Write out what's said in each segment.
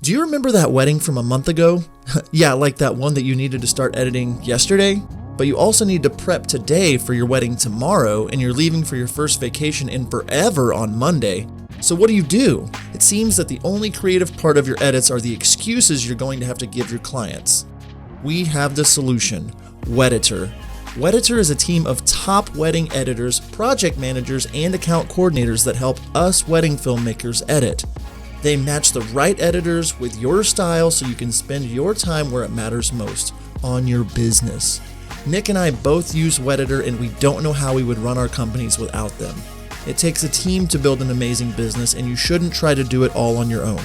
Do you remember that wedding from a month ago? Yeah, like that one that you needed to start editing yesterday? But you also need to prep today for your wedding tomorrow, and you're leaving for your first vacation in forever on Monday. So what do? It seems that the only creative part of your edits are the excuses you're going to have to give your clients. We have the solution, Wedditor. Wedditor is a team of top wedding editors, project managers, and account coordinators that help us wedding filmmakers edit. They match the right editors with your style so you can spend your time where it matters most, on your business. Nick and I both use Wedditor, and we don't know how we would run our companies without them. It takes a team to build an amazing business, and you shouldn't try to do it all on your own.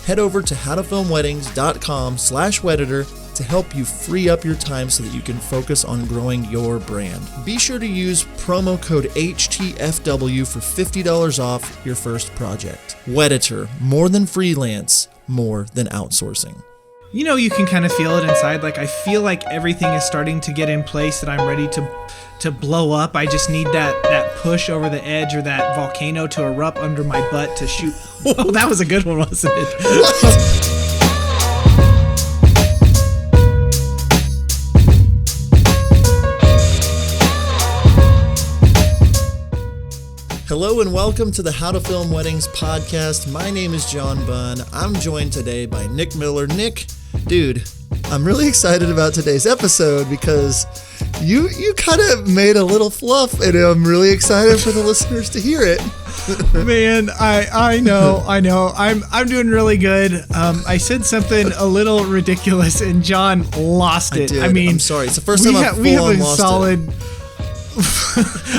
Head over to howtofilmweddings.com/Wedditor to help you free up your time so that you can focus on growing your brand. Be sure to use promo code HTFW for $50 off your first project. Wedditor, more than freelance, more than outsourcing. You know, you can kind of feel it inside. Like, I feel like everything is starting to get in place, that I'm ready to blow up. I just need that push over the edge, or that volcano to erupt under my butt to shoot. Oh, that was a good one, wasn't it? Hello and welcome to the How to Film Weddings podcast. My name is John Bunn. I'm joined today by Nick Miller. Nick, dude, I'm really excited about today's episode because you kind of made a little fluff, and I'm really excited for the listeners to hear it. Man, I know. I'm doing really good. I said something a little ridiculous, and John lost it. I mean, I'm sorry. It's the first time I've full-on lost solid.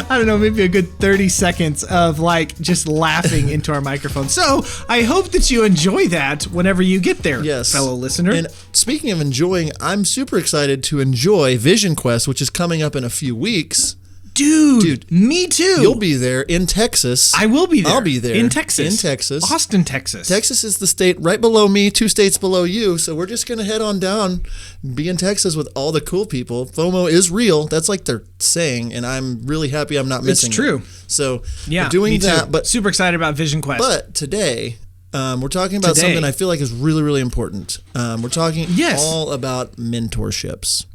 I don't know, maybe a good 30 seconds of like just laughing into our microphone. So I hope that you enjoy that whenever you get there, yes, fellow listener. And speaking of enjoying, I'm super excited to enjoy Vision Quest, which is coming up in a few weeks. Dude, me too. You'll be there in Texas. I will be there. I'll be there. In Texas. Austin, Texas. Texas is the state right below me, 2 states below you. So we're just going to head on down, be in Texas with all the cool people. FOMO is real. That's like they're saying, and I'm really happy I'm not missing it. It's true. So yeah, we're doing that. Too. But super excited about Vision Quest. But today, we're talking about something I feel like is really, really important. We're talking all about mentorships.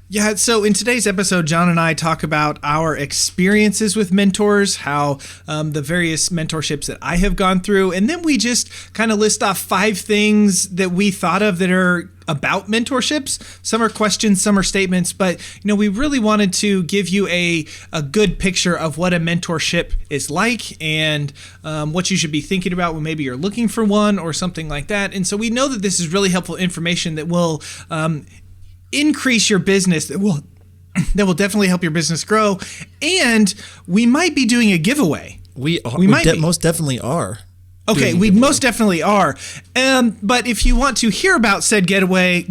Yeah, so in today's episode, John and I talk about our experiences with mentors, how the various mentorships that I have gone through, and then we just kind of list off 5 things that we thought of that are about mentorships. Some are questions, some are statements, but we really wanted to give you a good picture of what a mentorship is like, and what you should be thinking about when maybe you're looking for one or something like that. And so we know that this is really helpful information that will increase your business, that will definitely help your business grow, and we might be doing a giveaway. We most definitely are. Okay, we most definitely are. But if you want to hear about said giveaway,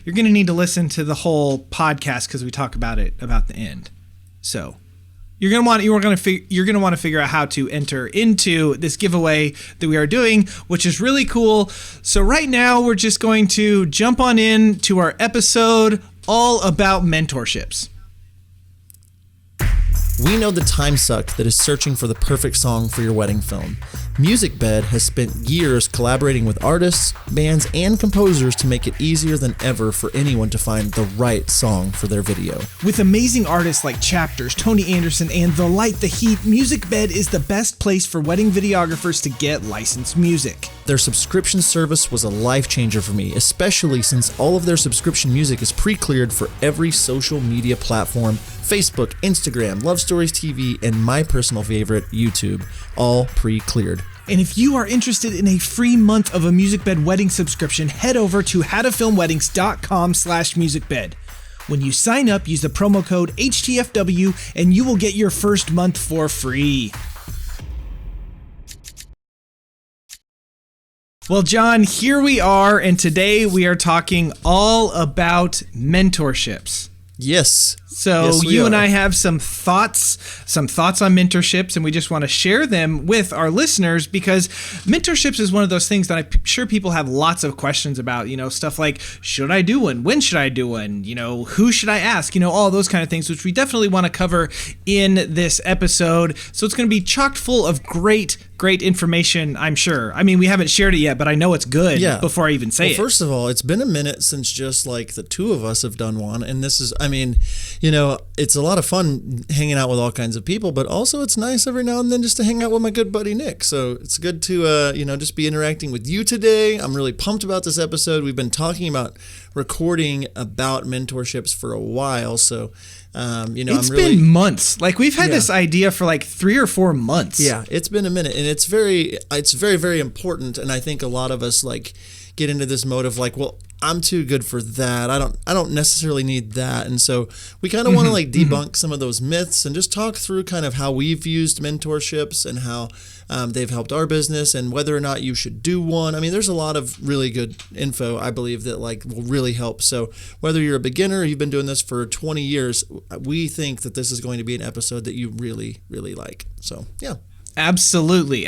you're going to need to listen to the whole podcast, because we talk about it about the end. So you're going to want to figure out how to enter into this giveaway that we are doing, which is really cool. So right now we're just going to jump on in to our episode all about mentorships. We know the time suck that is searching for the perfect song for your wedding film. MusicBed has spent years collaborating with artists, bands, and composers to make it easier than ever for anyone to find the right song for their video. With amazing artists like Chapters, Tony Anderson, and The Light, The Heat, MusicBed is the best place for wedding videographers to get licensed music. Their subscription service was a life changer for me, especially since all of their subscription music is pre-cleared for every social media platform: Facebook, Instagram, Love Stories TV, and my personal favorite, YouTube, all pre-cleared. And if you are interested in a free month of a MusicBed wedding subscription, head over to howtofilmweddings.com/musicbed. When you sign up, use the promo code HTFW and you will get your first month for free. Well, John, here we are, and today we are talking all about mentorships. Yes. So you and I have some thoughts on mentorships, and we just want to share them with our listeners, because mentorships is one of those things that I'm sure people have lots of questions about, stuff like, should I do one? When should I do one? Who should I ask? All those kind of things, which we definitely want to cover in this episode. So it's going to be chock full of great great information, I'm sure. I mean, we haven't shared it yet, but I know it's good before I even say it. First of all, it's been a minute since just like the two of us have done one. And this is, I mean, you know, it's a lot of fun hanging out with all kinds of people, but also it's nice every now and then just to hang out with my good buddy Nick. So it's good to, you know, just be interacting with you today. I'm really pumped about this episode. We've been talking about recording about mentorships for a while. So, you know, it's been months. Like we've had this idea for like 3 or 4 months. Yeah, it's been a minute, and it's very, very important. And I think a lot of us like get into this mode of like, well, I'm too good for that. I don't necessarily need that. And so we kind of want to like debunk some of those myths and just talk through kind of how we've used mentorships and how they've helped our business and whether or not you should do one. I mean, there's a lot of really good info, I believe, that like will really help. So whether you're a beginner or you've been doing this for 20 years, we think that this is going to be an episode that you really, really like. So, yeah. Absolutely.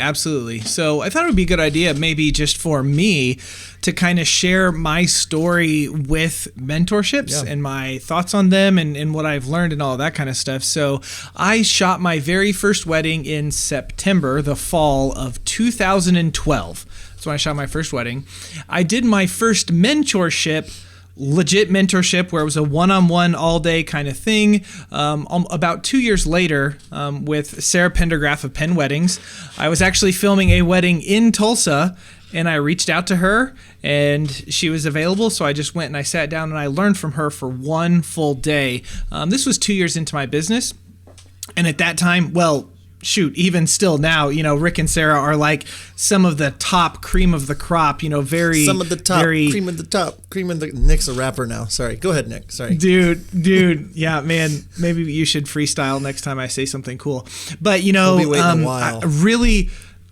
So I thought it would be a good idea maybe just for me to kind of share my story with mentorships and my thoughts on them and what I've learned and all that kind of stuff. So I shot my very first wedding in September, the fall of 2012. That's when I shot my first wedding. I did my first legit mentorship where it was a one-on-one all-day kind of thing about 2 years later with Sarah Pendergraph of PenWeddings. I was actually filming a wedding in Tulsa, and I reached out to her and she was available, so I just went and I sat down and I learned from her for one full day. This was 2 years into my business, and at that time, well, shoot, even still now, you know, Rick and Sarah are like some of the top cream of the crop, you know, some of the top cream of the top cream of the. Nick's a rapper now. Sorry, go ahead, Nick. Sorry, dude, yeah, man, maybe you should freestyle next time I say something cool. But you know, we'll be waiting a while.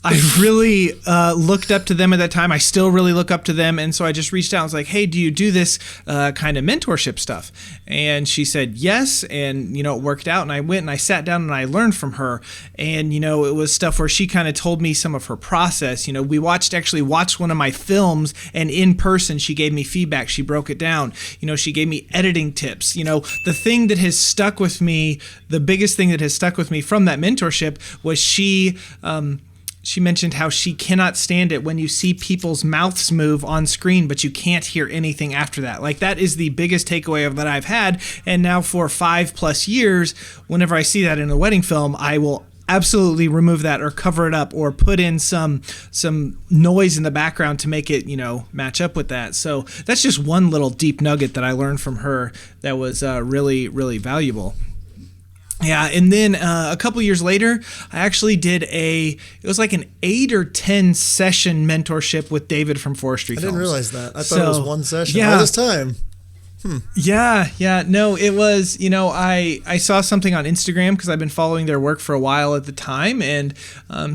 I really looked up to them at that time. I still really look up to them. And so I just reached out and was like, hey, do you do this kind of mentorship stuff? And she said yes. And, you know, it worked out. And I went and I sat down and I learned from her. And, you know, it was stuff where she kind of told me some of her process. You know, we actually watched one of my films, and in person, she gave me feedback. She broke it down. You know, she gave me editing tips. You know, the thing that has stuck with me, the biggest thing that has stuck with me from that mentorship was she mentioned how she cannot stand it when you see people's mouths move on screen, but you can't hear anything after that. Like, that is the biggest takeaway of that I've had. And now for 5+ years, whenever I see that in a wedding film, I will absolutely remove that or cover it up or put in some noise in the background to make it, you know, match up with that. So that's just one little deep nugget that I learned from her that was really, really valuable. Yeah, and then a couple years later, I actually did it was like an 8 or 10 session mentorship with David from Forestry Films. I didn't realize that. I thought it was one session all this time. Yeah. No, it was, you know, I saw something on Instagram because I've been following their work for a while at the time, and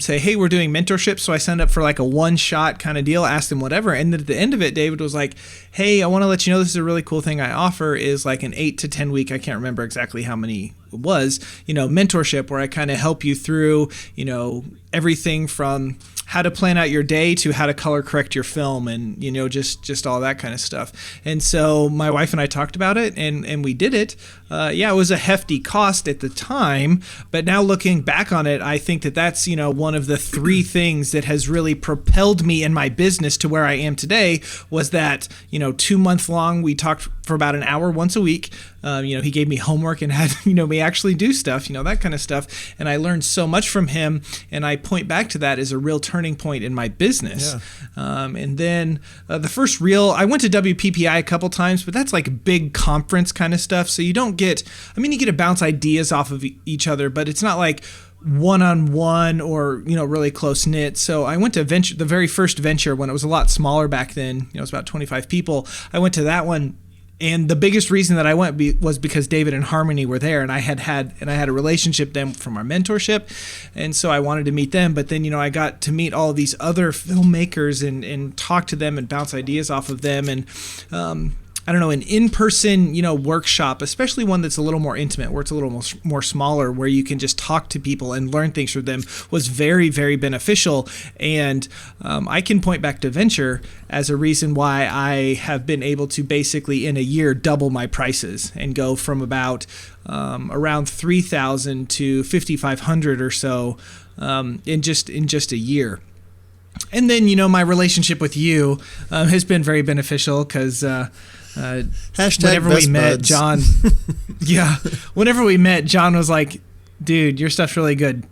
say, hey, we're doing mentorship. So I signed up for like a one-shot kind of deal, asked them whatever. And then at the end of it, David was like, hey, I want to let you know this is a really cool thing I offer, is like an 8 to 10 week, I can't remember exactly how many it was, you know, mentorship where I kind of help you through, you know, everything from how to plan out your day to how to color correct your film and, you know, just all that kind of stuff. And so my wife and I talked about it and we did it. It was a hefty cost at the time, but now looking back on it, I think that that's, you know, one of the 3 things that has really propelled me in my business to where I am today was that, you know, 2 month long, we talked for about an hour once a week. You know, he gave me homework and had, you know, me actually do stuff, you know, that kind of stuff. And I learned so much from him. And I point back to that as a real turning point in my business. Yeah. And then the first I went to WPPI a couple times, but that's like big conference kind of stuff. So you don't you get to bounce ideas off of each other, but it's not like one-on-one or, you know, really close knit. So I went to the very first venture when it was a lot smaller back then, you know, it was about 25 people. I went to that one. And the biggest reason that I went was because David and Harmony were there, and I had a relationship with them from our mentorship, and so I wanted to meet them. But then, you know, I got to meet all of these other filmmakers and talk to them and bounce ideas off of them. And I don't know, an in-person, workshop, especially one that's a little more intimate, where it's a little more smaller, where you can just talk to people and learn things from them, was very, very beneficial. And I can point back to venture as a reason why I have been able to basically in a year double my prices and go from about around 3,000 to 5,500 or so in just a year. And then, my relationship with you has been very beneficial because whenever we met, John, whenever we met, John was like, dude, your stuff's really good.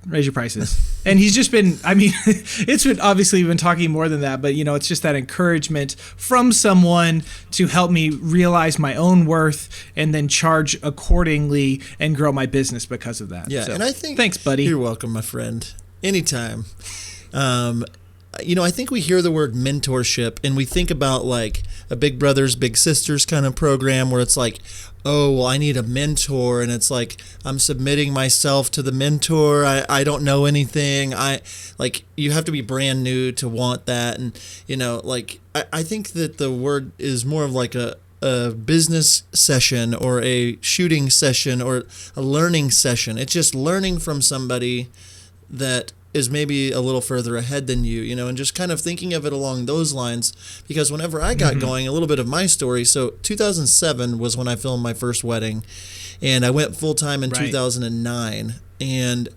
Raise your prices. And he's just been, it's been obviously we've been talking more than that, but it's just that encouragement from someone to help me realize my own worth and then charge accordingly and grow my business because of that. Yeah. So, and I think, thanks, buddy. You're welcome, my friend. Anytime. I think we hear the word mentorship and we think about like a big brothers, big sisters kind of program where it's like, oh, well, I need a mentor. And it's like, I'm submitting myself to the mentor. I don't know anything. You have to be brand new to want that. And, I think that the word is more of like a business session or a shooting session or a learning session. It's just learning from somebody that is maybe a little further ahead than you, and just kind of thinking of it along those lines. Because whenever I got going, a little bit of my story. So 2007 was when I filmed my first wedding, and I went full time in 2009. And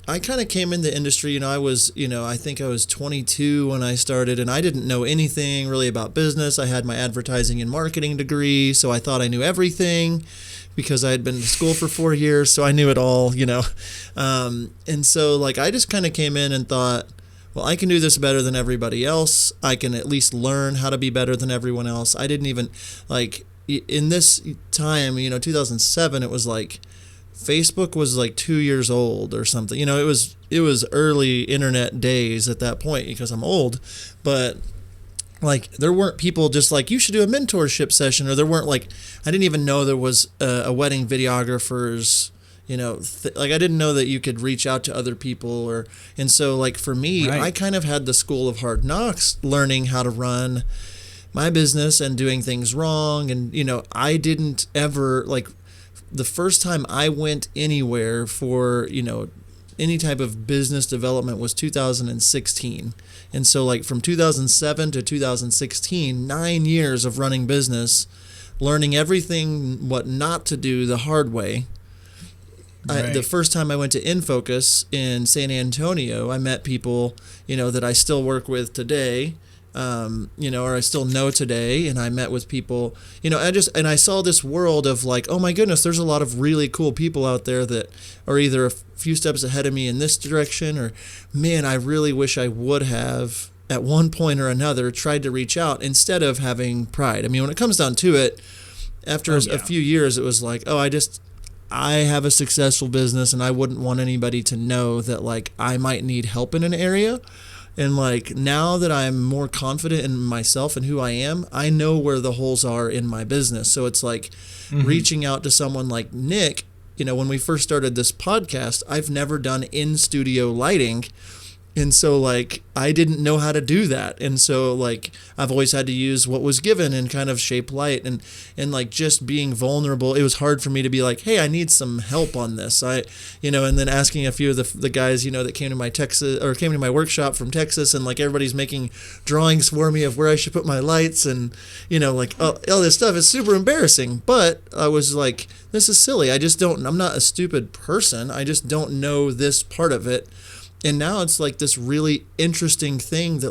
I kind of came in the industry, I was, I think I was 22 when I started, and I didn't know anything really about business. I had my advertising and marketing degree, so I thought I knew everything because I had been to school for 4 years, so I knew it all, and so I just kind of came in and thought, well, I can do this better than everybody else. I can at least learn how to be better than everyone else. I didn't even, in this time, 2007, it was like, Facebook was 2 years old or something. It was early internet days at that point because I'm old, but there weren't people just you should do a mentorship session, or there weren't I didn't even know there was a wedding videographer's, I didn't know that you could reach out to other people and so for me, I kind of had the school of hard knocks learning how to run my business and doing things wrong. And, I didn't ever the first time I went anywhere for, any type of business development was 2016. And so from 2007 to 2016, 9 years of running business, learning everything, what not to do the hard way. The first time I went to InFocus in San Antonio, I met people, that I still work with today. Or I still know today, and I met with people, I saw this world of oh my goodness, there's a lot of really cool people out there that are either a few steps ahead of me in this direction, or man, I really wish I would have at one point or another tried to reach out instead of having pride. When it comes down to it, after a few years, it was I have a successful business and I wouldn't want anybody to know that I might need help in an area. And now that I'm more confident in myself and who I am, I know where the holes are in my business. So it's reaching out to someone like Nick. When we first started this podcast, I've never done in-studio lighting. And so I didn't know how to do that. And so I've always had to use what was given and kind of shape light and just being vulnerable. It was hard for me to be hey, I need some help on this. And then asking a few of the guys, that came to my workshop from Texas, and everybody's making drawings for me of where I should put my lights and, all this stuff. It's super embarrassing. But I was this is silly. I'm not a stupid person. I just don't know this part of it. And now it's this really interesting thing that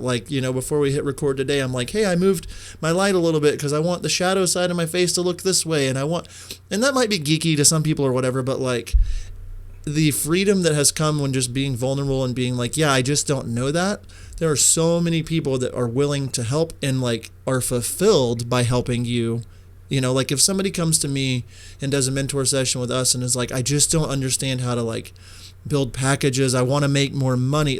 before we hit record today, I'm hey, I moved my light a little bit because I want the shadow side of my face to look this way. And that might be geeky to some people or whatever, but the freedom that has come when just being vulnerable and being yeah, I just don't know that. There are so many people that are willing to help and are fulfilled by helping you. If somebody comes to me and does a mentor session with us and is I just don't understand how to build packages, I want to make more money.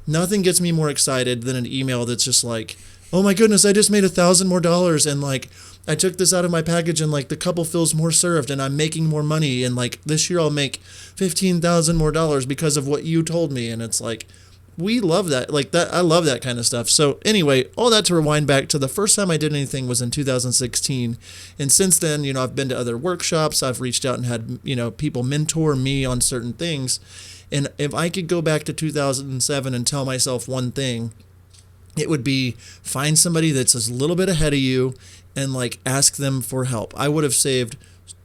Nothing gets me more excited than an email that's just oh my goodness, I just made $1,000 more, and I took this out of my package and the couple feels more served and I'm making more money, and this year I'll make $15,000 more because of what you told me. And it's we love that. Like that, I love that kind of stuff. So anyway, all that to rewind back to the first time I did anything was in 2016. And since then, I've been to other workshops. I've reached out and had, people mentor me on certain things. And if I could go back to 2007 and tell myself one thing, it would be find somebody that's a little bit ahead of you and like ask them for help. I would have saved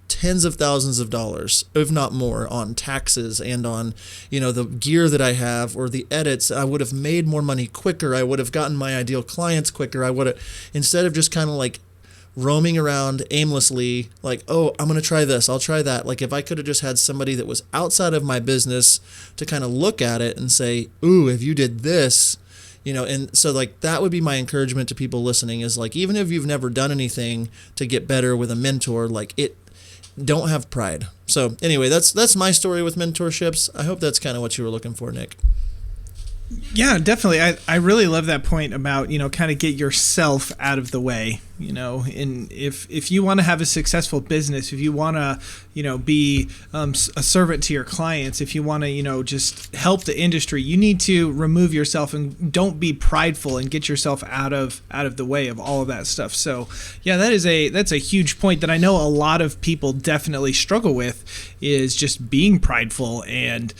tens of thousands of dollars, if not more, on taxes and on, the gear that I have or the edits. I would have made more money quicker. I would have gotten my ideal clients quicker. I would have, instead of just kind of like roaming around aimlessly, like, oh, I'm going to try this, I'll try that. Like if I could have just had somebody that was outside of my business to kind of look at it and say, ooh, if you did this, and so like that would be my encouragement to people listening is like, even if you've never done anything to get better with a mentor, don't have pride. So anyway, that's my story with mentorships. I hope that's kind of what you were looking for, Nick. Yeah, definitely. I really love that point about, kind of get yourself out of the way, and if you want to have a successful business, if you want to, be a servant to your clients, if you want to, just help the industry, you need to remove yourself and don't be prideful and get yourself out of the way of all of that stuff. So yeah, that's a huge point that I know a lot of people definitely struggle with is just being prideful and,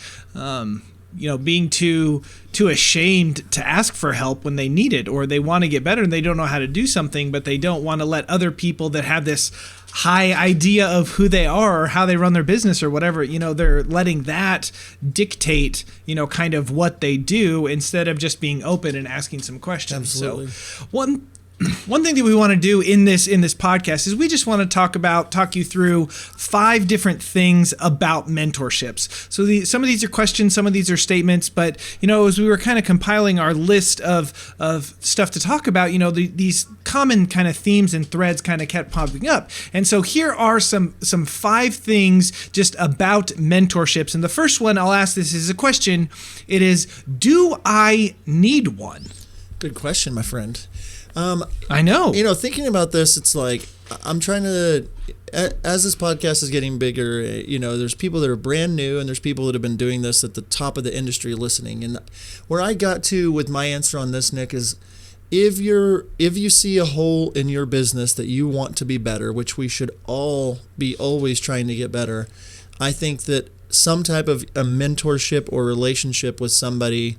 being too ashamed to ask for help when they need it, or they want to get better and they don't know how to do something, but they don't want to let other people that have this high idea of who they are or how they run their business or whatever, they're letting that dictate, kind of what they do instead of just being open and asking some questions. Absolutely. So one thing that we want to do in this podcast is we just want to talk you through 5 different things about mentorships. So some of these are questions, some of these are statements, but as we were kind of compiling our list of stuff to talk about, these common kind of themes and threads kind of kept popping up. And so here are some 5 things just about mentorships. And the first one, I'll ask this as a question. It is, do I need one? Good question, my friend. I know. Thinking about this, it's like I'm trying to, as this podcast is getting bigger, there's people that are brand new and there's people that have been doing this at the top of the industry listening. And where I got to with my answer on this, Nick, is if you see a hole in your business that you want to be better, which we should all be always trying to get better, I think that some type of a mentorship or relationship with somebody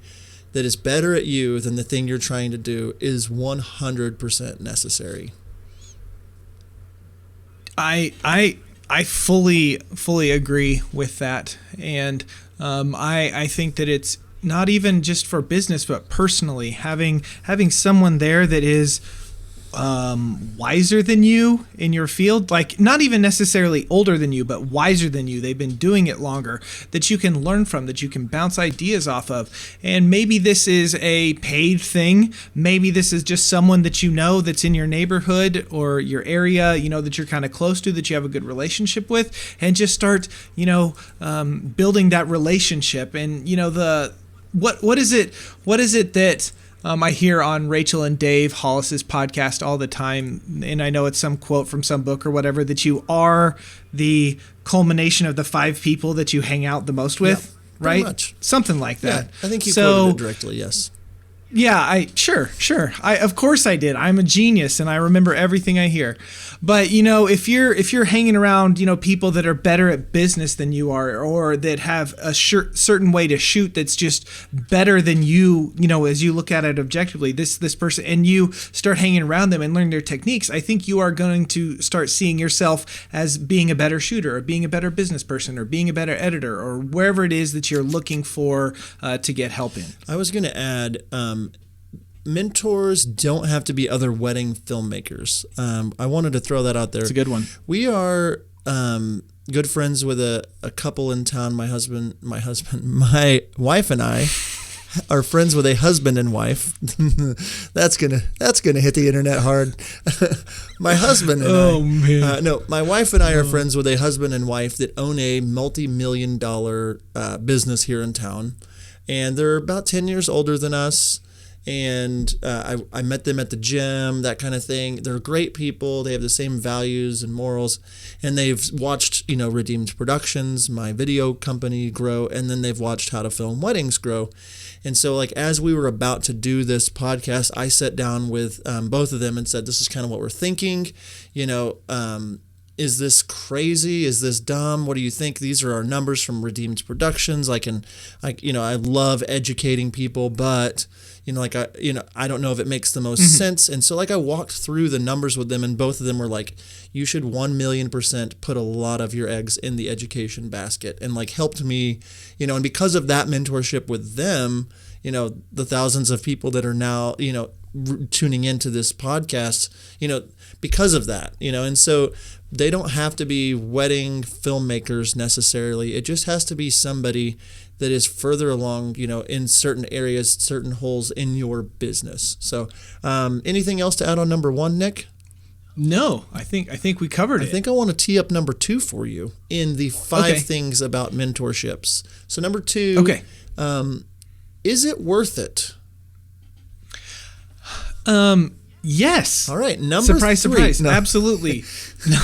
that is better at you than the thing you're trying to do is 100% necessary. I fully agree with that, and I think that it's not even just for business, but personally having someone there that is wiser than you in your field, like not even necessarily older than you, but wiser than you. They've been doing it longer, that you can learn from, that you can bounce ideas off of. And maybe this is a paid thing. Maybe this is just someone that that's in your neighborhood or your area, that you're kind of close to, that you have a good relationship with, and just start, building that relationship. And, what is it that I hear on Rachel and Dave Hollis's podcast all the time, and I know it's some quote from some book or whatever, that you are the culmination of the 5 people that you hang out the most with, right? Much. Something like that. Yeah, I think you quoted it directly, yes. Yeah, sure. Of course I did. I'm a genius and I remember everything I hear. But, if you're hanging around, people that are better at business than you are, or that have a certain way to shoot that's just better than you, as you look at it objectively, this person, and you start hanging around them and learning their techniques, I think you are going to start seeing yourself as being a better shooter, or being a better business person, or being a better editor, or wherever it is that you're looking for to get help in. I was going to add, mentors don't have to be other wedding filmmakers. I wanted to throw that out there. It's a good one. We are good friends with a couple in town. My wife and I are friends with a husband and wife. That's gonna hit the internet hard. My husband and my wife and I are friends with a husband and wife that own a multi-million-dollar business here in town, and they're about 10 years older than us. and I met them at the gym, that kind of thing. They're great people. They have the same values and morals, and they've watched, Redeemed Productions, my video company, grow, and then they've watched How to Film Weddings grow. And so, like, as we were about to do this podcast, I sat down with both of them and said, this is kind of what we're thinking. Is this crazy? Is this dumb? What do you think? These are our numbers from Redeemed Productions. I love educating people, but I don't know if it makes the most sense. And so, I walked through the numbers with them, and both of them were like, you should 1,000,000% put a lot of your eggs in the education basket, and helped me, and because of that mentorship with them, the thousands of people that are now, tuning into this podcast, because of that, and so they don't have to be wedding filmmakers necessarily. It just has to be somebody that is further along, in certain areas, certain holes in your business. So, anything else to add on number 1, Nick? No, I think we covered it. I think I want to tee up number 2 for you in the 5 things about mentorships. So number 2, okay. Is it worth it? Yes. All right. Number 3. Surprise. No. Absolutely. No.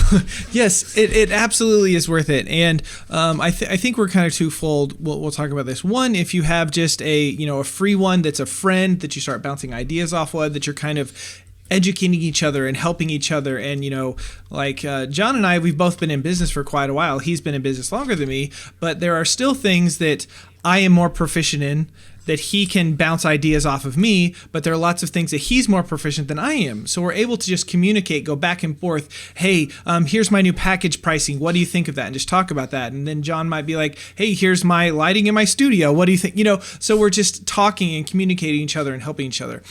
Yes, it absolutely is worth it. And I think we're kind of twofold. We'll talk about this. One, if you have just a free one that's a friend that you start bouncing ideas off of, that you're kind of educating each other and helping each other. And, John and I, we've both been in business for quite a while. He's been in business longer than me, but there are still things that I am more proficient in that he can bounce ideas off of me, but there are lots of things that he's more proficient than I am. So we're able to just communicate, go back and forth. Hey, here's my new package pricing. What do you think of that? And just talk about that. And then John might be like, hey, here's my lighting in my studio. What do you think? So we're just talking and communicating each other and helping each other.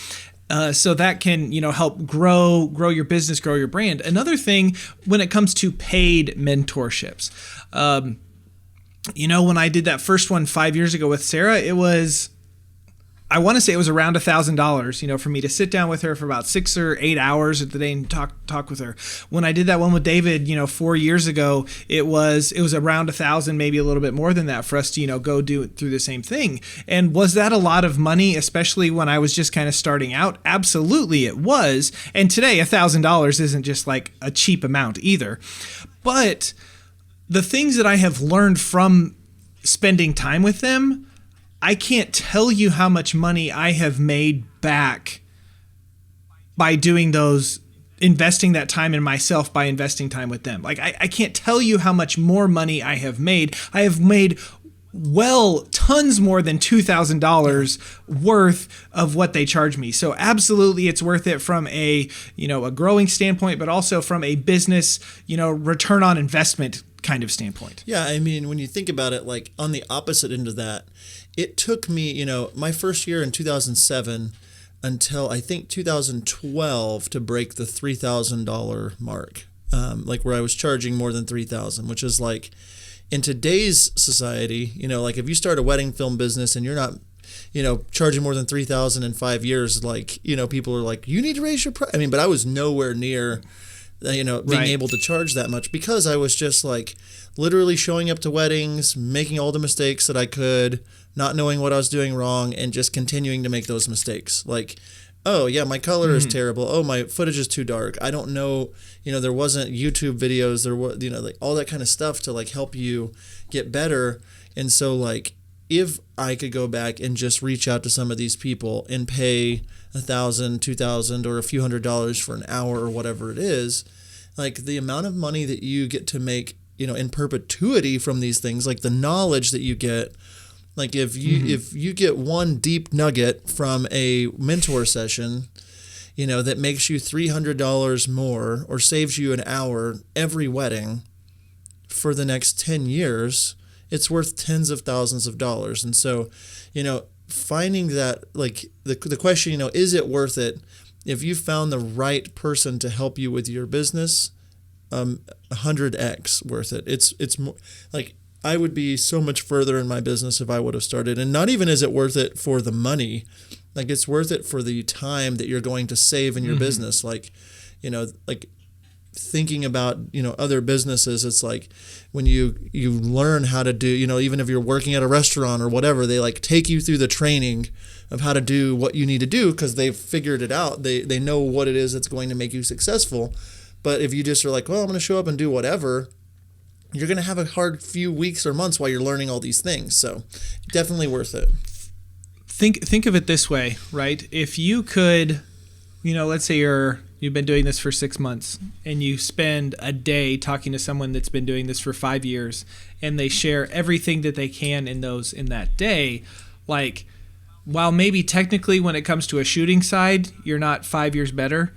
So that can, help grow your business, grow your brand. Another thing when it comes to paid mentorships, when I did that first one 5 years ago with Sarah, I want to say it was around $1,000, for me to sit down with her for about 6 or 8 hours at the day and talk with her. When I did that one with David, 4 years ago, it was around $1,000, maybe a little bit more than that for us to, go do it through the same thing. And was that a lot of money, especially when I was just kind of starting out? Absolutely, it was. And today, $1,000 isn't just like a cheap amount either. But the things that I have learned from spending time with them, I can't tell you how much money I have made back by doing those, investing that time in myself by investing time with them. I can't tell you how much more money I have made. I have made tons more than $2,000 worth of what they charge me. So absolutely it's worth it from a growing standpoint, but also from a business, return on investment kind of standpoint. Yeah. I mean, when you think about it, on the opposite end of that, it took me, my first year in 2007 until I think 2012 to break the $3,000 mark, where I was charging more than $3,000, which is in today's society, if you start a wedding film business and you're not, charging more than $3,000 in 5 years, people are like, you need to raise your price. I mean, but I was nowhere near, being able to charge that much because I was just literally showing up to weddings, making all the mistakes that I could, not knowing what I was doing wrong, and just continuing to make those mistakes. Oh yeah, my color is terrible. Oh, my footage is too dark. I don't know, there wasn't YouTube videos. There was, all that kind of stuff to help you get better. And so if I could go back and just reach out to some of these people and pay $1,000, $2,000, or a few $100s for an hour or whatever it is, the amount of money that you get to make, in perpetuity from these things, the knowledge that you get. If you get one deep nugget from a mentor session, that makes you $300 more or saves you an hour every wedding for the next 10 years, it's worth tens of thousands of dollars. And so, finding that, the question, is it worth it? If you found the right person to help you with your business, 100x worth it. It's more I would be so much further in my business if I would have started. And not even is it worth it for the money, it's worth it for the time that you're going to save in your business. Thinking about, other businesses, it's when you learn how to do, even if you're working at a restaurant or whatever, they take you through the training of how to do what you need to do because they've figured it out. They know what it is that's going to make you successful. But if you just are like, well, I'm going to show up and do whatever, you're going to have a hard few weeks or months while you're learning all these things. So definitely worth it. Think of it this way, right? If you could, let's say you've been doing this for 6 months and you spend a day talking to someone that's been doing this for 5 years and they share everything that they can in that day, like, while maybe technically when it comes to a shooting side, you're not 5 years better,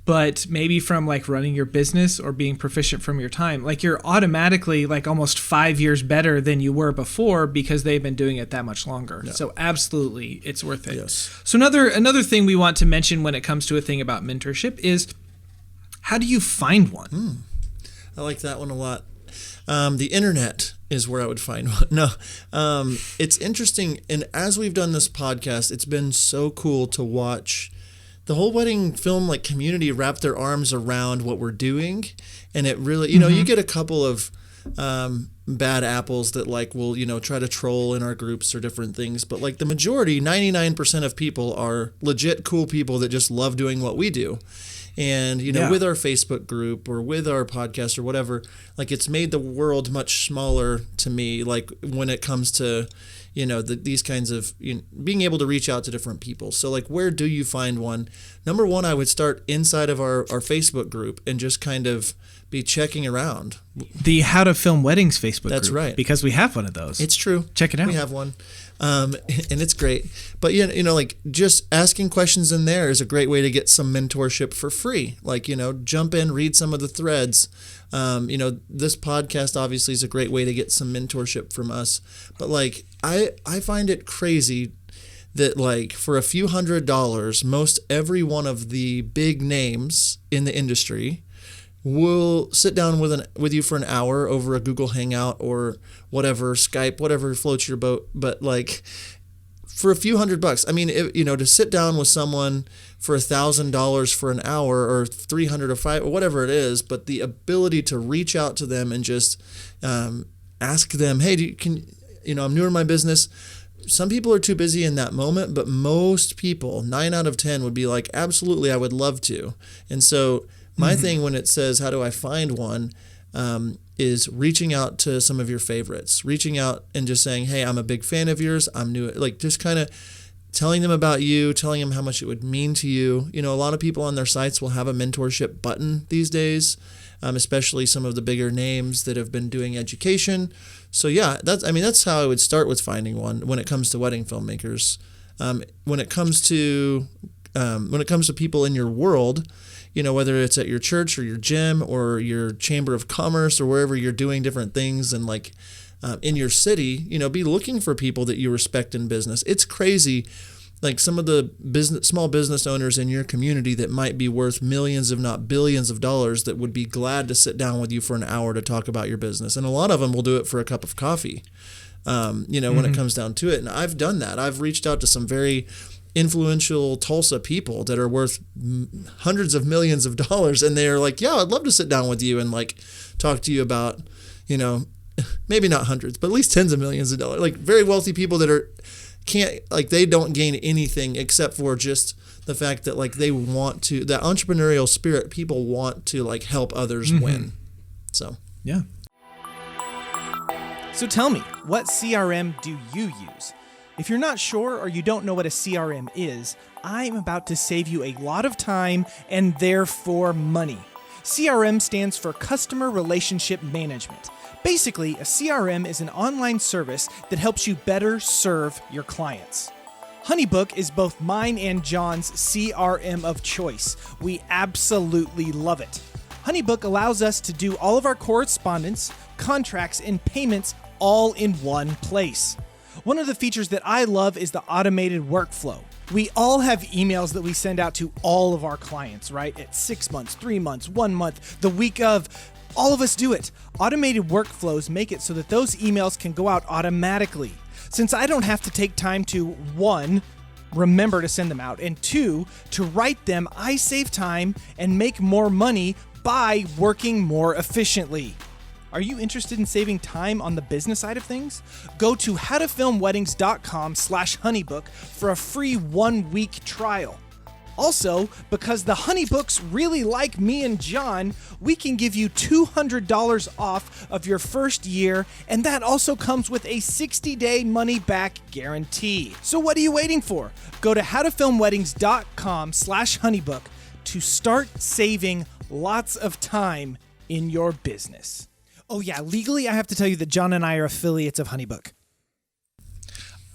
but maybe from like running your business or being proficient from your time, like you're automatically like almost 5 years better than you were before because they've been doing it that much longer. Yeah. So absolutely, it's worth it. Yes. So another thing we want to mention when it comes to a thing about mentorship is, how do you find one? I like that one a lot. The internet is where I would find one. No, it's interesting. And as we've done this podcast, it's been so cool to watch the whole wedding film like community wrap their arms around what we're doing. And it really, you get a couple of bad apples that like will, try to troll in our groups or different things. But like the majority, 99% of people are legit cool people that just love doing what we do. And, with our Facebook group or with our podcast or whatever, like it's made the world much smaller to me, like when it comes to, these kinds of being able to reach out to different people. So like, where do you find one? Number one, I would start inside of our Facebook group and just kind of be checking around. The How to Film Weddings Facebook group. That's right. Because we have one of those. It's true. Check it out. We have one. And it's great. But, like just asking questions in there is a great way to get some mentorship for free. Like, jump in, read some of the threads. This podcast obviously is a great way to get some mentorship from us. But like, I find it crazy that like for a few $100s, most every one of the big names in the industry will sit down with you for an hour over a Google Hangout or whatever, Skype, whatever floats your boat. But like for a few $100, I mean, to sit down with someone for $1,000 for an hour or 300 or 5 or whatever it is, but the ability to reach out to them and just ask them, hey, I'm new in my business. Some people are too busy in that moment, but most people, 9 out of 10 would be like, absolutely, I would love to. And so my thing when it says, how do I find one, is reaching out to some of your favorites, reaching out and just saying, hey, I'm a big fan of yours. I'm new. Like just kind of telling them about you, telling them how much it would mean to you. A lot of people on their sites will have a mentorship button these days, especially some of the bigger names that have been doing education. So yeah, that's how I would start with finding one when it comes to wedding filmmakers. When it comes to people in your world, whether it's at your church or your gym or your chamber of commerce or wherever you're doing different things and like in your city, be looking for people that you respect in business. It's crazy. Like some of the small business owners in your community that might be worth millions, if not billions of dollars that would be glad to sit down with you for an hour to talk about your business. And a lot of them will do it for a cup of coffee, when it comes down to it. And I've done that. I've reached out to some very influential Tulsa people that are worth hundreds of millions of dollars, and they're like, yeah, I'd love to sit down with you and like talk to you about, maybe not hundreds, but at least tens of millions of dollars, like very wealthy people that they don't gain anything except for just the fact that like they want to, that entrepreneurial spirit, people want to like help others win. So yeah. So tell me, what CRM do you use? If you're not sure or you don't know what a CRM is, I'm about to save you a lot of time and therefore money. CRM stands for Customer Relationship Management. Basically, a CRM is an online service that helps you better serve your clients. HoneyBook is both mine and John's CRM of choice. We absolutely love it. HoneyBook allows us to do all of our correspondence, contracts, and payments all in one place. One of the features that I love is the automated workflow. We all have emails that we send out to all of our clients, right? At 6 months, 3 months, 1 month, the week of. All of us do it. Automated workflows make it so that those emails can go out automatically. Since I don't have to take time to, 1, remember to send them out, and 2, to write them, I save time and make more money by working more efficiently. Are you interested in saving time on the business side of things? Go to howtofilmweddings.com/honeybook for a free 1-week trial. Also, because the Honeybooks really like me and John, we can give you $200 off of your first year, and that also comes with a 60-day money-back guarantee. So what are you waiting for? Go to howtofilmweddings.com/honeybook to start saving lots of time in your business. Oh yeah, legally I have to tell you that John and I are affiliates of Honeybook.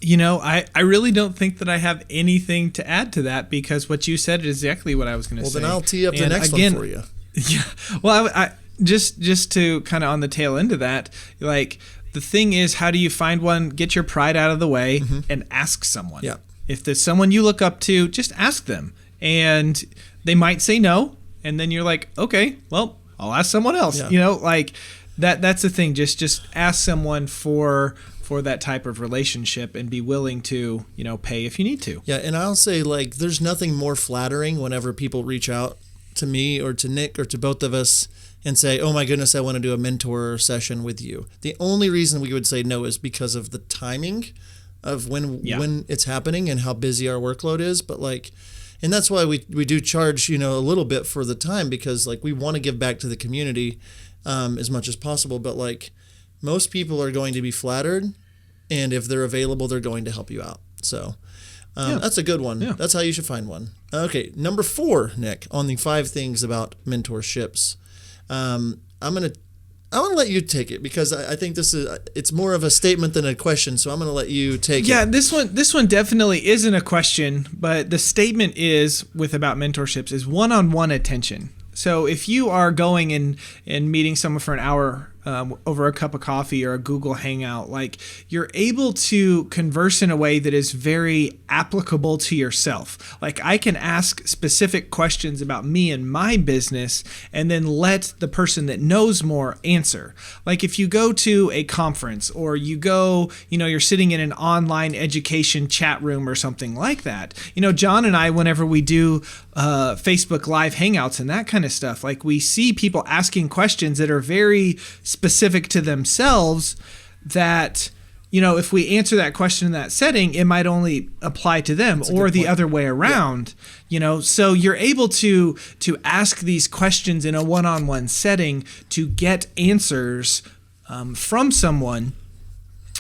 You know, I really don't think that I have anything to add to that, because what you said is exactly what I was going to say. Well, then I'll tee up the next one for you. Yeah. Well, I just to kind of on the tail end of that, like, the thing is, how do you find one? Get your pride out of the way and ask someone. Yeah. If there's someone you look up to, just ask them. And they might say no. And then you're like, okay, well, I'll ask someone else. Yeah. You know, like that's the thing. Just ask someone for that type of relationship and be willing to, you know, pay if you need to. Yeah, and I'll say, like, there's nothing more flattering whenever people reach out to me or to Nick or to both of us and say, oh my goodness, I want to do a mentor session with you. The only reason we would say no is because of the timing of when it's happening and how busy our workload is. But like, and that's why we do charge, you know, a little bit for the time, because like we want to give back to the community as much as possible. But like, most people are going to be flattered, and if they're available, they're going to help you out. So that's a good one. Yeah. That's how you should find one. Okay, number 4, Nick, on the 5 things about mentorships. I'm gonna let you take it, because I think it's more of a statement than a question. So I'm gonna let you take it. Yeah, this one definitely isn't a question, but the statement is about mentorships is one-on-one attention. So if you are going and meeting someone for an hour over a cup of coffee or a Google Hangout, like, you're able to converse in a way that is very applicable to yourself. Like, I can ask specific questions about me and my business and then let the person that knows more answer. Like, if you go to a conference or you go, you know, you're sitting in an online education chat room or something like that. You know, John and I, whenever we do Facebook Live Hangouts and that kind of stuff, like, we see people asking questions that are very specific to themselves that, you know, if we answer that question in that setting, it might only apply to them, or the other way around. Yeah. You know, so you're able to ask these questions in a one-on-one setting to get answers from someone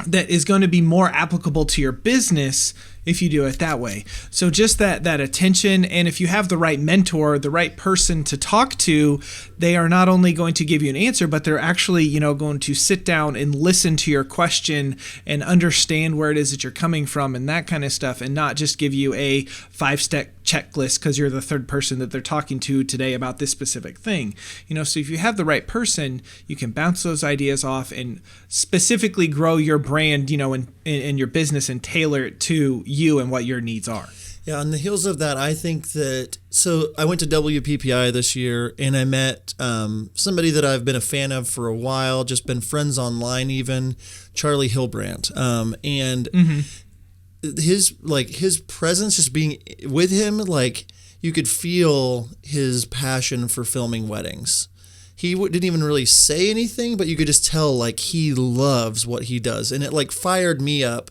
that is going to be more applicable to your business if you do it that way. So just that attention, and if you have the right mentor, the right person to talk to, they are not only going to give you an answer, but they're actually, you know, going to sit down and listen to your question and understand where it is that you're coming from and that kind of stuff, and not just give you a 5-step checklist because you're the third person that they're talking to today about this specific thing. You know, so if you have the right person, you can bounce those ideas off and specifically grow your brand, you know, and your business, and tailor it to you and what your needs are. Yeah, on the heels of that, I think that, so I went to WPPI this year, and I met somebody that I've been a fan of for a while, just been friends online even, Charlie Hilbrandt. And his presence, just being with him, like, you could feel his passion for filming weddings. He didn't even really say anything, but you could just tell, like, he loves what he does. And it, like, fired me up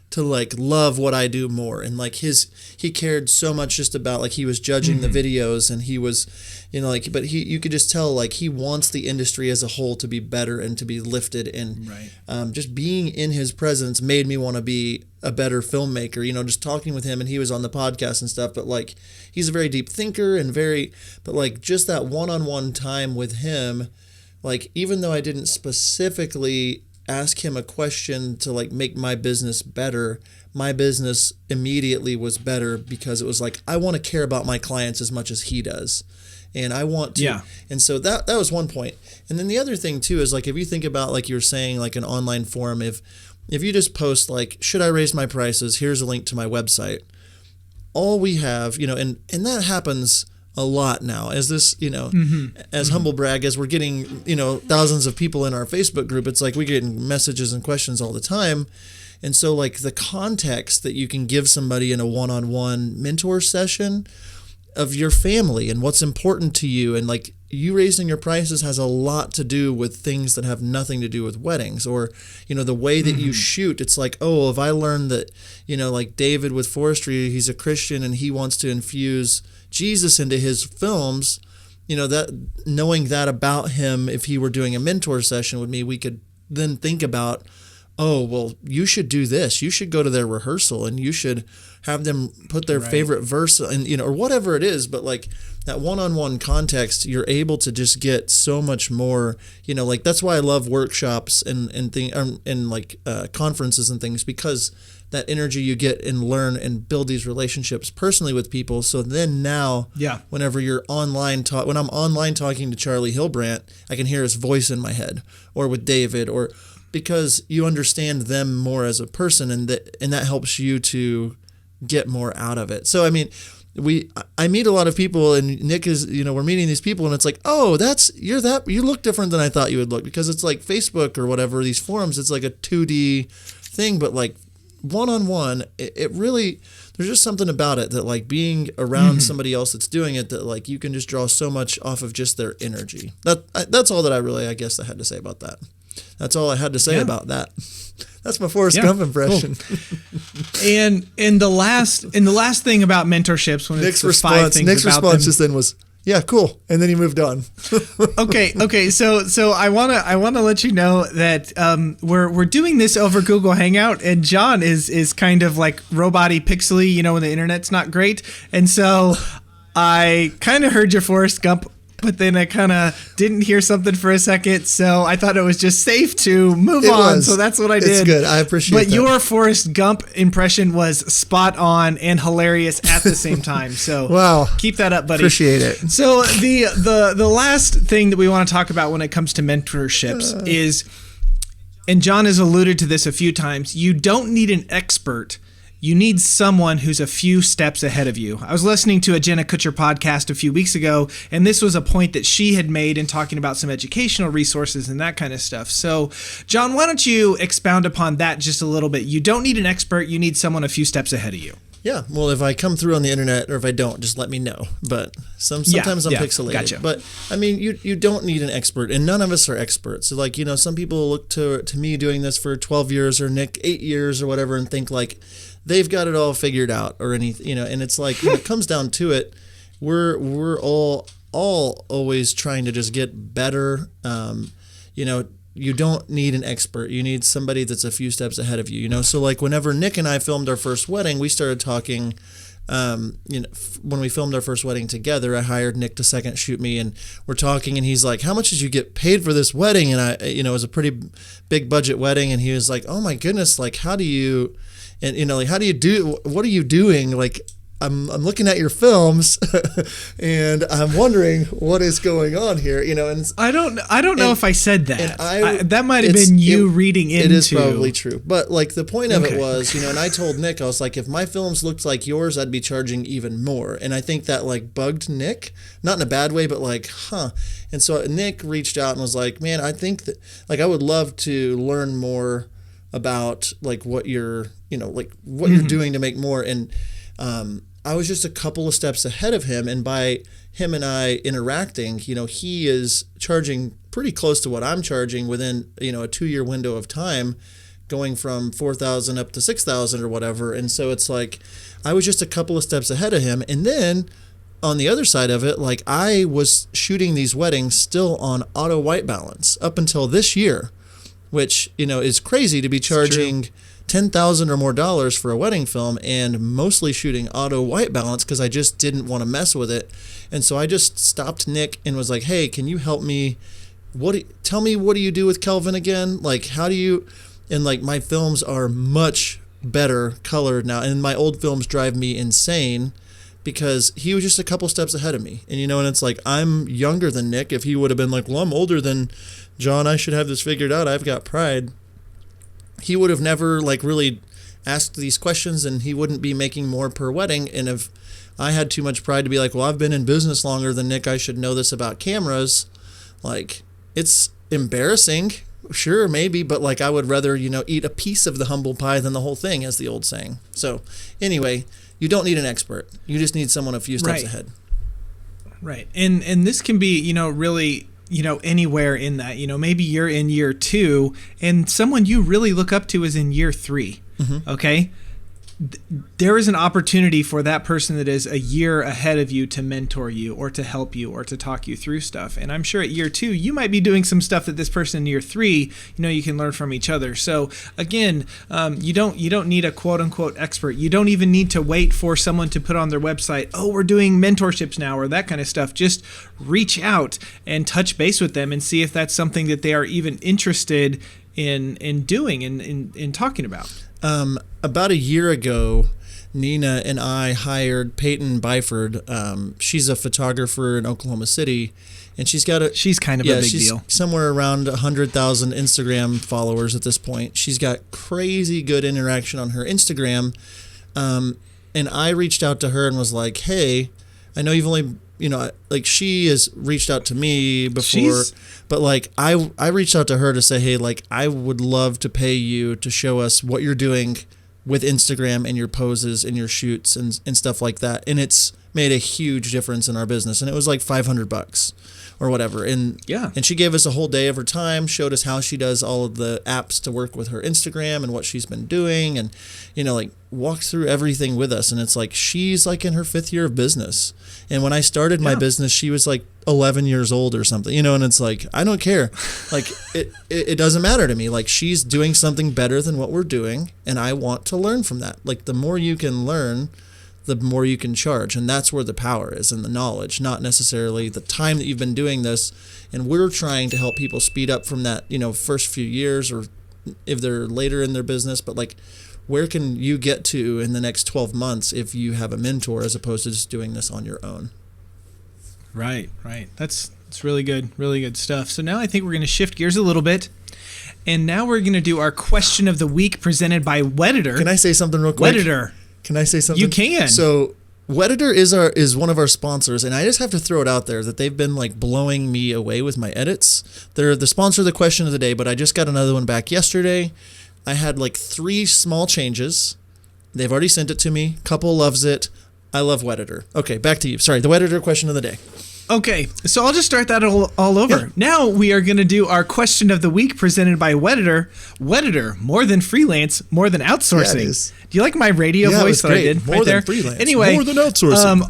to, like, love what I do more. And, like, he cared so much just about, like, he was judging the videos, and he was, you know, like, but you could just tell, like, he wants the industry as a whole to be better and to be lifted. And just being in his presence made me want to be a better filmmaker, you know, just talking with him, and he was on the podcast and stuff, but, like, he's a very deep thinker and but, like, just that one-on-one time with him, like, even though I didn't specifically ask him a question to, like, make my business better, my business immediately was better, because it was like, I want to care about my clients as much as he does. And I want to. Yeah. And so that was one point. And then the other thing too is, like, if you think about, like, you're saying, like, an online forum, if you just post, like, should I raise my prices? Here's a link to my website. All we have, you know, and that happens a lot now, as this, you know, as humble brag, as we're getting, you know, thousands of people in our Facebook group, it's like we're getting messages and questions all the time. And so, like, the context that you can give somebody in a one-on-one mentor session of your family and what's important to you, and, like, you raising your prices has a lot to do with things that have nothing to do with weddings, or, the way that you shoot. It's like, oh, if I learned that, like David with Forestry, he's a Christian and he wants to infuse Jesus into his films, that knowing that about him, if he were doing a mentor session with me, we could then think about, oh, well, you should do this. You should go to their rehearsal and you should have them put their favorite verse and, or whatever it is. But like that one-on-one context, you're able to just get so much more, like that's why I love workshops and conferences and things, because that energy you get and learn and build these relationships personally with people. So then now, whenever you're online, when I'm online talking to Charlie Hilbrandt, I can hear his voice in my head, or with David, or because you understand them more as a person, and that helps you to get more out of it. So, I mean, I meet a lot of people, and Nick is, we're meeting these people, and it's like, oh, you look different than I thought you would look, because it's like Facebook or whatever, these forums, it's like a 2D thing, but like one-on-one, it really, there's just something about it that like being around somebody else that's doing it, that like you can just draw so much off of just their energy. That's all that I guess I had to say about that. That's all I had to say about that. That's my Forrest Gump impression. Cool. and the last thing about mentorships, when Nick's it's the 5 things Nick's about response them, just then was, yeah, cool, and then he moved on. Okay. So I wanna let you know that we're doing this over Google Hangout, and John is kind of like robot-y, pixely, when the internet's not great, and so I kind of heard your Forrest Gump, but then I kind of didn't hear something for a second, so I thought it was just safe to move on. So that's what I did. It's good. I appreciate that. But your Forrest Gump impression was spot on and hilarious at the same time. So wow, keep that up, buddy. Appreciate it. So the last thing that we want to talk about when it comes to mentorships is, and John has alluded to this a few times, you don't need an expert. You need someone who's a few steps ahead of you. I was listening to a Jenna Kutcher podcast a few weeks ago, and this was a point that she had made in talking about some educational resources and that kind of stuff. So, John, why don't you expound upon that just a little bit? You don't need an expert. You need someone a few steps ahead of you. Yeah, well, if I come through on the internet, or if I don't, just let me know. But sometimes I'm pixelated. Gotcha. But I mean, you don't need an expert, and none of us are experts. So like, some people look to me doing this for 12 years, or Nick 8 years, or whatever, and think like they've got it all figured out, or anything. And it's like when it comes down to it, we're all always trying to just get better. You don't need an expert. You need somebody that's a few steps ahead of you, So like whenever Nick and I filmed our first wedding, we started talking, when we filmed our first wedding together, I hired Nick to second shoot me, and we're talking, and he's like, how much did you get paid for this wedding? And it was a pretty big budget wedding. And he was like, oh my goodness, like, how do you, and what are you doing? Like, I'm looking at your films and I'm wondering what is going on here, And I don't know if I said that. That might have been you reading into. It is probably true. But like the point of it was, and I told Nick, I was like, if my films looked like yours, I'd be charging even more. And I think that like bugged Nick, not in a bad way, but like, And so Nick reached out and was like, man, I think that like I would love to learn more about like what you're, what you're doing to make more. And I was just a couple of steps ahead of him, and by him and I interacting, he is charging pretty close to what I'm charging within, a 2-year window of time, going from 4,000 up to 6,000 or whatever. And so it's like I was just a couple of steps ahead of him. And then on the other side of it, like I was shooting these weddings still on auto white balance up until this year, which, is crazy to be charging $10,000 or more for a wedding film, and mostly shooting auto white balance because I just didn't want to mess with it. And so I just stopped Nick and was like, hey, can you help me? Tell me, what do you do with Kelvin again? Like, how do you, and like my films are much better colored now, and my old films drive me insane because he was just a couple steps ahead of me. And and it's like, I'm younger than Nick. If he would have been like, well, I'm older than John, I should have this figured out, I've got pride, he would have never like really asked these questions, and he wouldn't be making more per wedding. And if I had too much pride to be like, well, I've been in business longer than Nick, I should know this about cameras, like it's embarrassing, sure, maybe, but like I would rather, eat a piece of the humble pie than the whole thing, as the old saying. So anyway, you don't need an expert. You just need someone a few steps ahead. Right. And this can be, really, anywhere in that. Maybe you're in year 2 and someone you really look up to is in year 3. Mm-hmm. Okay? There is an opportunity for that person that is a year ahead of you to mentor you or to help you or to talk you through stuff. And I'm sure at year 2, you might be doing some stuff that this person in year 3, you can learn from each other. So again, you don't need a quote unquote expert. You don't even need to wait for someone to put on their website, oh, we're doing mentorships now or that kind of stuff. Just reach out and touch base with them and see if that's something that they are even interested in doing and in talking about. About a year ago, Nina and I hired Peyton Byford. She's a photographer in Oklahoma City, and she's kind of a big deal. Somewhere around 100,000 Instagram followers at this point. She's got crazy good interaction on her Instagram, and I reached out to her and was like, "Hey, I know you've only." She has reached out to me before, but I reached out to her to say, hey, I would love to pay you to show us what you're doing with Instagram and your poses and your shoots and stuff like that. And it's made a huge difference in our business. And it was like $500 or whatever. And she gave us a whole day of her time, showed us how she does all of the apps to work with her Instagram and what she's been doing. And, walked through everything with us. And it's she's in her 5th year of business. And when I started my business, she was 11 years old or something, and it's I don't care. It doesn't matter to me. She's doing something better than what we're doing. And I want to learn from that. The more you can learn, the more you can charge. And that's where the power is, in the knowledge, not necessarily the time that you've been doing this. And we're trying to help people speed up from that, first few years, or if they're later in their business, but where can you get to in the next 12 months if you have a mentor as opposed to just doing this on your own? Right. That's really good stuff. So now I think we're going to shift gears a little bit. And now we're going to do our question of the week presented by Wedditor. Can I say something real quick? Wedditor. Can I say something? You can. So Wedditor is one of our sponsors, and I just have to throw it out there that they've been blowing me away with my edits. They're the sponsor of the question of the day, but I just got another one back yesterday. I had 3 small changes. They've already sent it to me. Couple loves it. I love Wedditor. Okay, back to you. Sorry, the Wedditor question of the day. Okay, so I'll just start that all over. Yeah. Now we are going to do our question of the week presented by Wedditor. Wedditor, more than freelance, more than outsourcing. Yeah, it is. Do you like my radio voice that I did more right than there? Freelance, anyway, more than outsourcing.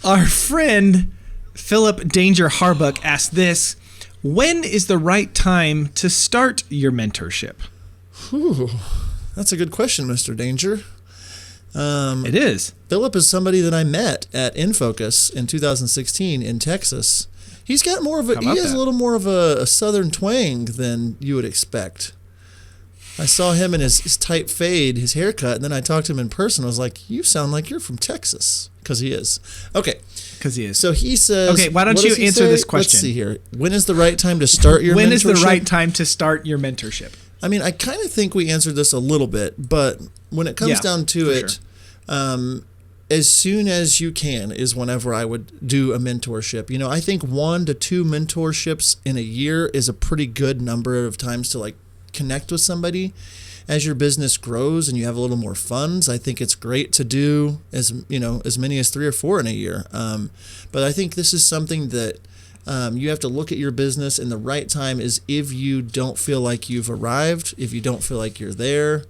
Our friend Philip Danger Harbuck asked this: when is the right time to start your mentorship? Whew, that's a good question, Mr. Danger. It is. Philip is somebody that I met at InFocus in 2016 in Texas. He's got a little more of a southern twang than you would expect. I saw him in his tight fade, his haircut, and then I talked to him in person. I was like, you sound like you're from Texas. Because he is. Okay. Because he is. So he says... Okay, why don't you answer this question? Let's see here. When is the right time to start your mentorship? When is the right time to start your mentorship? I mean, I kind of think we answered this a little bit, but when it comes down to it, as soon as you can is whenever I would do a mentorship. I think 1 to 2 mentorships in a year is a pretty good number of times to connect with somebody. As your business grows and you have a little more funds, I think it's great to do as many as 3 or 4 in a year. But I think this is something that you have to look at your business, and the right time is if you don't feel like you've arrived, if you don't feel like you're there,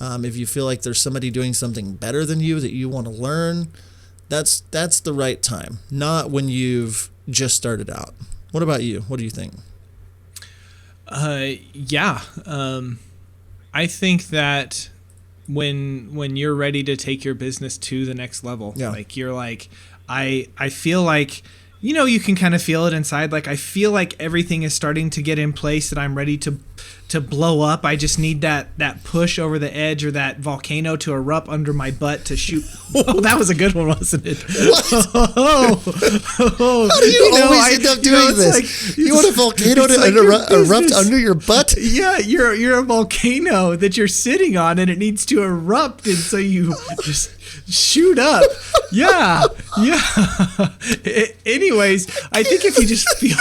if you feel like there's somebody doing something better than you that you want to learn, that's the right time, not when you've just started out. What about you? What do you think? I think that when you're ready to take your business to the next level, I feel like, you can kind of feel it inside. I feel like everything is starting to get in place, that I'm ready to blow up. I just need that push over the edge, or that volcano to erupt under my butt to shoot. Oh, that was a good one, wasn't it? What? How do you always end up doing this? You want a volcano to erupt under your butt? Yeah, you're a volcano that you're sitting on, and it needs to erupt, and so you just shoot up. Yeah. Anyways, I think if you just feel...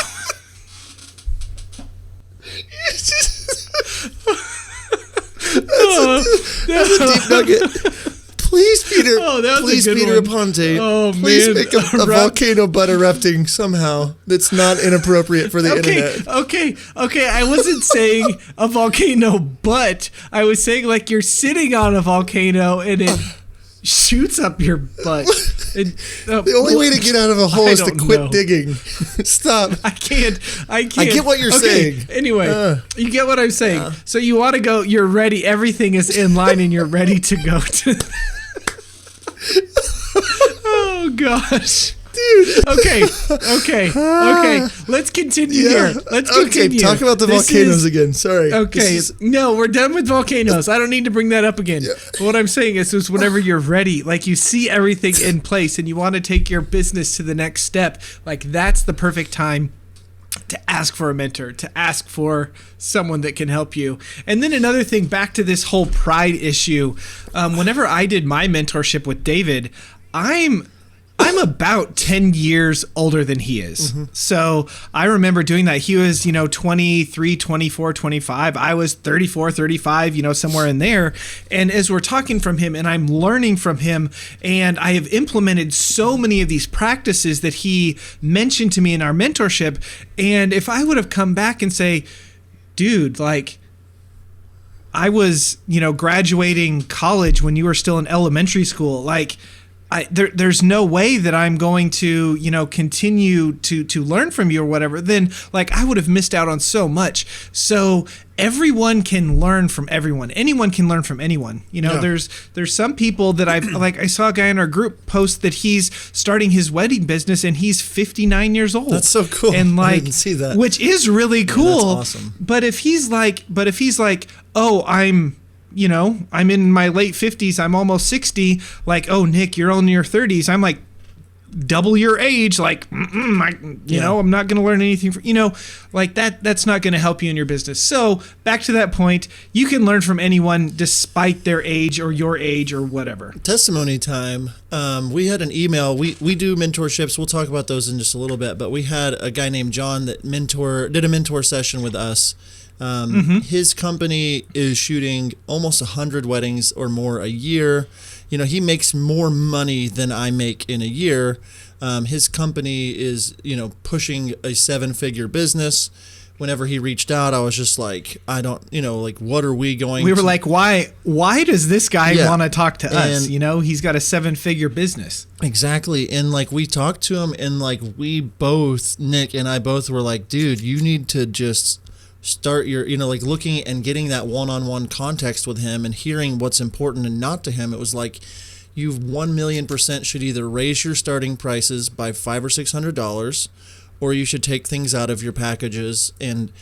That's a deep nugget. Please, Peter. Oh, that was please, a good Peter one. Aponte. Oh, please man. make a volcano butt erupting somehow that's not inappropriate for the internet. Okay. I wasn't saying a volcano butt. I was saying like you're sitting on a volcano and it shoots up your butt. The only way to get out of a hole is to quit digging. Stop. I can't. I get what you're saying. Anyway, you get what I'm saying. So you want to go, you're ready. Everything is in line and you're ready to go to. Oh, gosh. Dude. Okay. Let's continue here. Let's continue. Okay, talk about the volcanoes again. Sorry. Okay. No, we're done with volcanoes. I don't need to bring that up again. Yeah. But what I'm saying is whenever you're ready, like you see everything in place and you want to take your business to the next step, like that's the perfect time to ask for a mentor, to ask for someone that can help you. And then another thing, back to this whole pride issue. Whenever I did my mentorship with David, I'm about 10 years older than he is. Mm-hmm. So I remember doing that. He was, 23, 24, 25. I was 34, 35, somewhere in there. And as we're talking from him and I'm learning from him, and I have implemented so many of these practices that he mentioned to me in our mentorship. And if I would have come back and say, dude, like, I was, graduating college when you were still in elementary school, like, there's no way that I'm going to, continue to learn from you or whatever, then like I would have missed out on so much. So everyone can learn from everyone. Anyone can learn from anyone. There's some people that I saw a guy in our group post that he's starting his wedding business and he's 59 years old. That's so cool. And I didn't see that. Which is really cool. Yeah, that's awesome. But if he's like, oh, I'm in my late 50s, I'm almost 60, like, oh, Nick, you're only in your 30s. I'm like double your age, like, I'm not going to learn anything, like that's not going to help you in your business. So back to that point, you can learn from anyone despite their age or your age or whatever. Testimony time. We had an email. We do mentorships. We'll talk about those in just a little bit, but we had a guy named John that did a mentor session with us. His company is shooting almost 100 weddings or more a year. He makes more money than I make in a year. His company is, pushing a 7-figure business. Whenever he reached out, I was just like, I don't, what are we going to... We were like, why does this guy want to talk to us? He's got a 7-figure business. Exactly. And like we talked to him and like we both, Nick and I both were like, dude, you need to just start your, looking and getting that one-on-one context with him and hearing what's important and not to him. It was like, you 1,000,000% should either raise your starting prices by $500 or $600, or you should take things out of your packages. And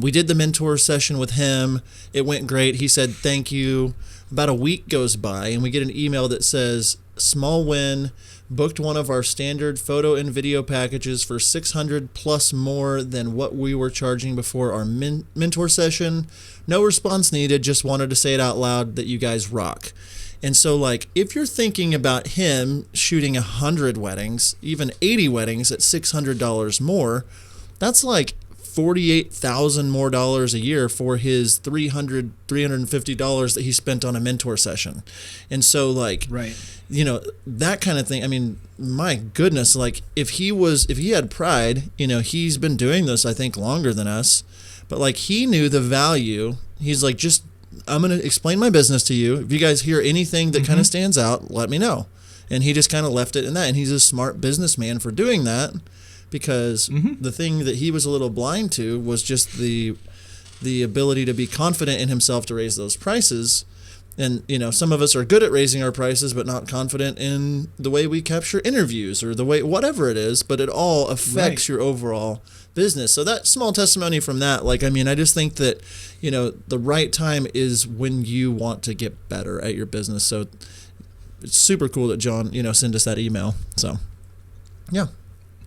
we did the mentor session with him. It went great. He said, thank you. About a week goes by and we get an email that says, small win, booked one of our standard photo and video packages for $600 plus more than what we were charging before our mentor session. No response needed, just wanted to say it out loud that you guys rock. And so like if you're thinking about him shooting 100 weddings, even 80 weddings at $600 more, that's like $48,000 more a year for his $350 that he spent on a mentor session. And so like, right. That kind of thing. I mean, my goodness, like if he had pride, he's been doing this, I think, longer than us, but like he knew the value. He's like, I'm going to explain my business to you. If you guys hear anything that kind of stands out, let me know. And he just kind of left it in that. And he's a smart businessman for doing that, because the thing that he was a little blind to was just the ability to be confident in himself to raise those prices. And, some of us are good at raising our prices, but not confident in the way we capture interviews or the way, whatever it is, but it all affects your overall business. So that small testimony from that, I just think that, the right time is when you want to get better at your business. So it's super cool that John, sent us that email. So, yeah,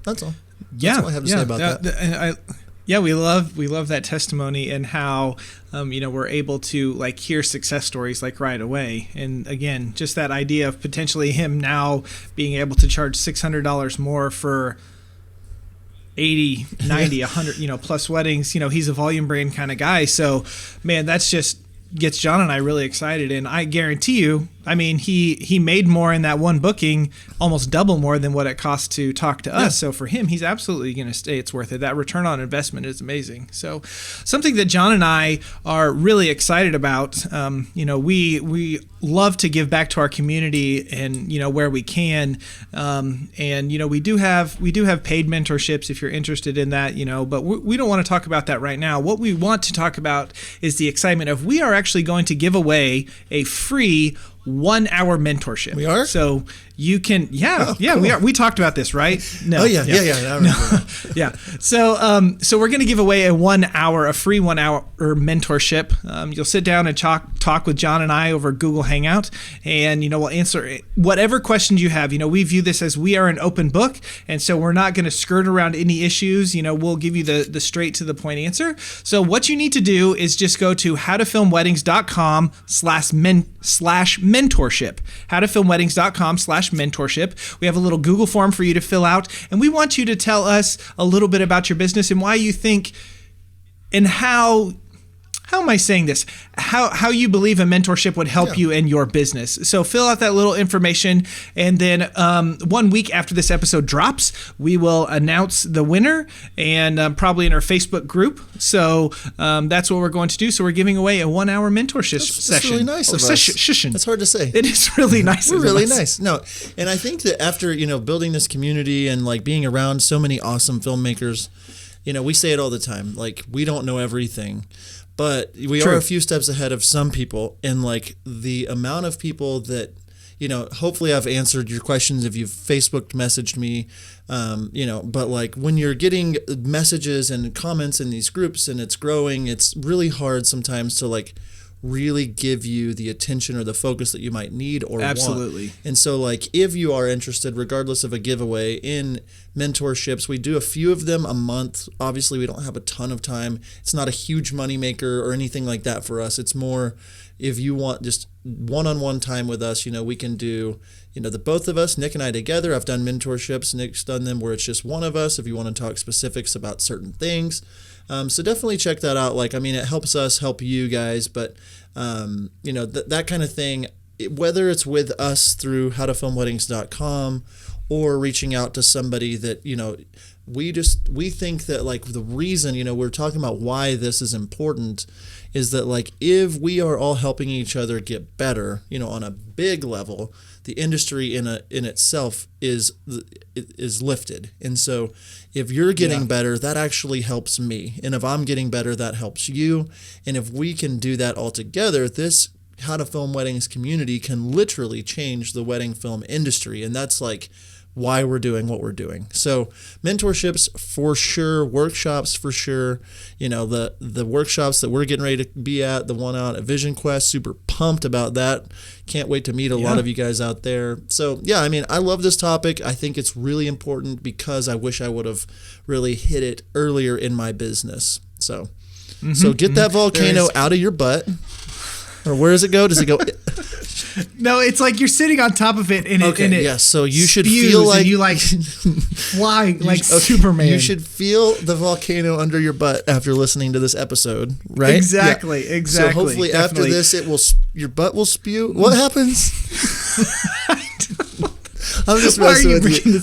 that's all. That's all I have to say about that. We love that testimony and how we're able to like hear success stories like right away. And again, just that idea of potentially him now being able to charge $600 more for 80, 90, 100, plus weddings. He's a volume brand kind of guy. So, man, that's just gets John and I really excited. And I guarantee you, I mean, he made more in that one booking, almost double more than what it cost to talk to us. So for him, he's absolutely going to stay. It's worth it. That return on investment is amazing. So something that John and I are really excited about, we love to give back to our community and, where we can. We do have paid mentorships if you're interested in that, but we don't want to talk about that right now. What we want to talk about is the excitement of we are actually going to give away a free 1-hour mentorship. We are? So you can, cool. We are. We talked about this, right? No. Oh yeah. I remember. Yeah. So we're going to give away a free 1 hour mentorship. You'll sit down and talk with John and I over Google Hangout, and we'll answer whatever questions you have. We view this as we are an open book, and so we're not going to skirt around any issues. We'll give you the straight to the point answer. So what you need to do is just go to howtofilmweddings.com/mentorship. howtofilmweddings.com/mentorship. We have a little Google form for you to fill out, and we want you to tell us a little bit about your business and why you think and how am I saying this? How you believe a mentorship would help you in your business. So fill out that little information, and then 1 week after this episode drops, we will announce the winner, and probably in our Facebook group. So that's what we're going to do. So we're giving away a 1-hour mentorship session. That's really nice of us. Session. That's hard to say. It is really nice. We're really nice. No, and I think that after building this community and like being around so many awesome filmmakers, we say it all the time. Like, we don't know everything. But we are a few steps ahead of some people, and like the amount of people that, hopefully I've answered your questions if you've Facebook messaged me, but like when you're getting messages and comments in these groups and it's growing, it's really hard sometimes to like really give you the attention or the focus that you might need or Absolutely. want. And so like if you are interested, regardless of a giveaway, in mentorships, we do a few of them a month. Obviously, we don't have a ton of time. It's not a huge moneymaker or anything like that for us. It's more if you want just one-on-one time with us, we can do, the both of us, Nick and I together. I've done mentorships. Nick's done them where it's just one of us if you want to talk specifics about certain things. So definitely check that out. It helps us help you guys, but that kind of thing, whether it's with us through howtofilmweddings.com or reaching out to somebody that, we think that like the reason, we're talking about why this is important is that like if we are all helping each other get better, on a big level, the industry in itself is lifted. And so if you're getting better, that actually helps me. And if I'm getting better, that helps you. And if we can do that all together, this How to Film Weddings community can literally change the wedding film industry. And that's like why we're doing what we're doing. So mentorships for sure, workshops for sure. The workshops that we're getting ready to be at, the one out at Vision Quest, super pumped about that. Can't wait to meet a lot of you guys out there. So I love this topic. I think it's really important because I wish I would have really hit it earlier in my business. So get that volcano out of your butt. Or where does it go? Does it go? No, it's like you're sitting on top of it, and yes. So you should feel like you fly like Superman. You should feel the volcano under your butt after listening to this episode, right? Exactly. So hopefully after this, your butt will spew. What happens? I'm just messing with you.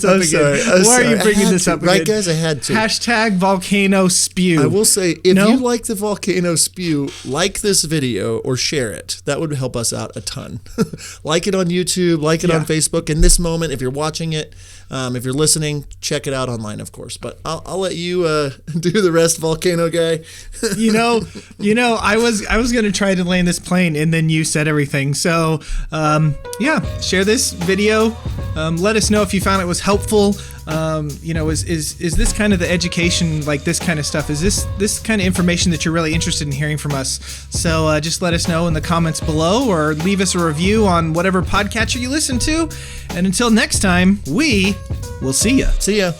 Why are you bringing this up again? Right, guys? I had to. Hashtag volcano spew. I will say, if you like the volcano spew, like this video or share it. That would help us out a ton. Like it on YouTube, like it on Facebook. In this moment, if you're watching it, if you're listening, check it out online, of course. But I'll let you do the rest, volcano guy. I was going to try to land this plane, and then you said everything. So, share this video. Let us know if you found it was helpful. Is this kind of the education, like this kind of stuff? Is this kind of information that you're really interested in hearing from us? So just let us know in the comments below, or leave us a review on whatever podcatcher you listen to. And until next time, we will see ya. See ya.